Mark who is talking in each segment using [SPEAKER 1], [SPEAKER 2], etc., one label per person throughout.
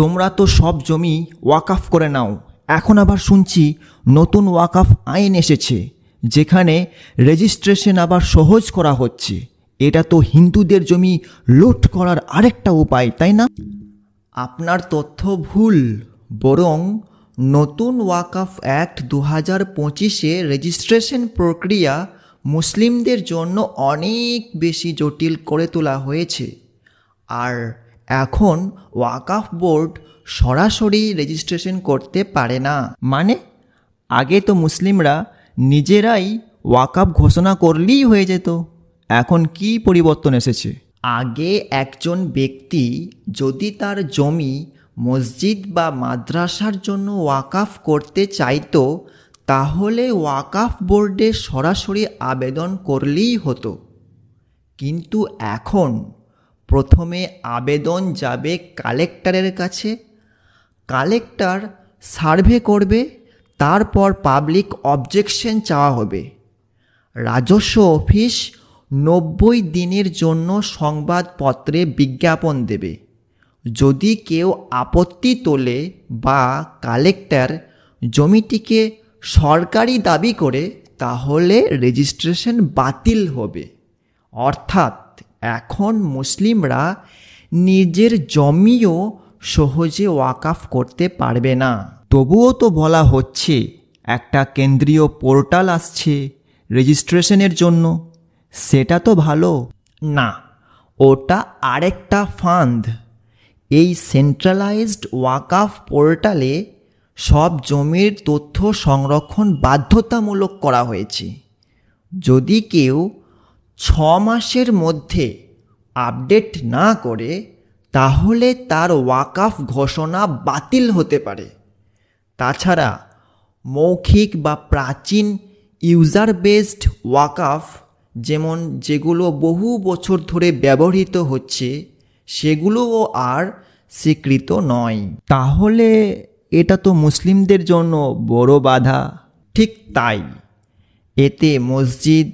[SPEAKER 1] তোমরা তো সব জমি ওয়াকফ করে নাও। এখন আবার শুনছি নতুন ওয়াকফ আইন এসেছে, যেখানে রেজিস্ট্রেশন আবার সহজ করা হচ্ছে। এটা তো হিন্দুদের জমি লুট করার আরেকটা উপায়, তাই না? আপনার তথ্য ভুল। বরং নতুন ওয়াকফ অ্যাক্ট 2025-এ রেজিস্ট্রেশন প্রক্রিয়া মুসলিমদের জন্য অনেক বেশি জটিল করে তোলা হয়েছে। আর এখন ওয়াকফ বোর্ড সরাসরি রেজিস্ট্রেশন করতে পারে না। মানে আগে তো মুসলিমরা নিজেরাই ওয়াকফ ঘোষণা করলেই হয়ে যেত। এখন কি পরিবর্তন এসেছে? আগে একজন ব্যক্তি যদি তার জমি মসজিদ বা মাদ্রাসার জন্য ওয়াকফ করতে চাইতো, তাহলে ওয়াকফ বোর্ডে সরাসরি আবেদন করলেই হতো। কিন্তু এখন প্রথমে আবেদন যাবে কালেক্টরের কাছে, কালেক্টর সার্ভে করবে, তারপর পাবলিক অবজেকশন চাওয়া হবে। রাজস্ব অফিস 90 দিনের জন্য সংবাদপত্রে বিজ্ঞাপন দেবে। যদি কেউ আপত্তি তোলে বা কালেক্টর জমিটিকে সরকারি দাবি করে, তাহলে রেজিস্ট্রেশন বাতিল হবে। অর্থাৎ এখন মুসলিমরা নিজের জমিও সহজে ওয়াকফ করতে পারবে না। তবুও তো বলা হচ্ছে একটা কেন্দ্রীয় পোর্টাল আসছে রেজিস্ট্রেশনের জন্য। সেটা তো ভালো। না, ওটা আরেকটা ফাঁদ। এই সেন্ট্রালাইজড ওয়াকফ পোর্টালে সব জমির তথ্য সংরক্ষণ বাধ্যতামূলক করা হয়েছে। যদি কেউ 6 মাসের মধ্যে আপডেট না করে, তাহলে তার ওয়াকফ ঘোষণা বাতিল হতে পারে। তাছাড়া মৌখিক বা প্রাচীন ইউজার বেসড ওয়াকফ, যেমন যেগুলো বহু বছর ধরে ব্যবহৃত হচ্ছে, সেগুলোও আর স্বীকৃত নয়। তাহলে এটা তো মুসলিমদের জন্য বড় বাধা। ঠিক তাই। এতে মসজিদ,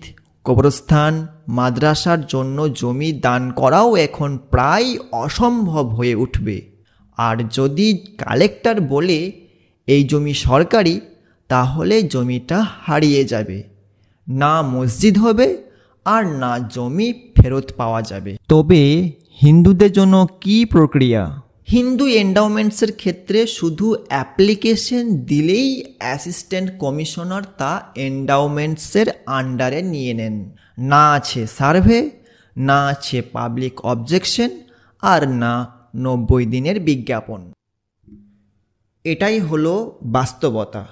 [SPEAKER 1] কবরস্থান, মাদ্রাসার জন্য জমি দান করাও এখন প্রায় অসম্ভব হয়ে উঠবে। আর যদি কালেক্টর বলে এই জমি সরকারি, তাহলে জমিটা হারিয়ে যাবে। না মসজিদ হবে আর না জমি ফেরত পাওয়া যাবে। তবে হিন্দুদের জন্য কি প্রক্রিয়া? হিন্দু এন্ডাওমেন্টসের ক্ষেত্রে শুধু অ্যাপ্লিকেশন দিলেই অ্যাসিস্ট্যান্ট কমিশনার তা এন্ডাওমেন্টসের আন্ডারে নিয়ে নেন। না আছে সার্ভে, না আছে পাবলিক অবজেকশন, আর না 90 দিনের বিজ্ঞাপন। এটাই হলো বাস্তবতা।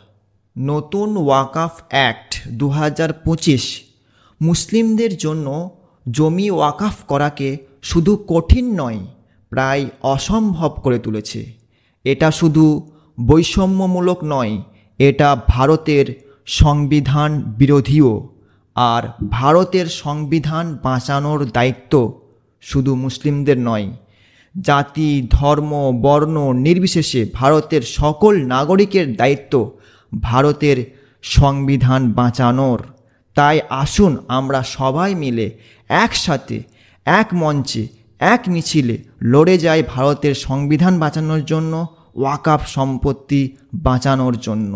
[SPEAKER 1] নতুন ওয়াকফ অ্যাক্ট 2025 মুসলিমদের জন্য জমি ওয়াকফ করাকে শুধু কঠিন নয়, প্রায় অসম্ভব করে তুলেছে। এটা শুধু বৈষম্যমূলক নয়, এটা ভারতের সংবিধান বিরোধীও। আর ভারতের সংবিধান বাঁচানোর দায়িত্ব শুধু মুসলিমদের নয়, জাতি, ধর্ম, বর্ণ নির্বিশেষে ভারতের সকল নাগরিকের দায়িত্ব ভারতের সংবিধান বাঁচানোর। তাই আসুন আমরা সবাই মিলে একসাথে, এক মঞ্চে, এক মিছিলে লড়ে যাই ভারতের সংবিধান বাঁচানোর জন্য, ওয়াকফ সম্পত্তি বাঁচানোর জন্য।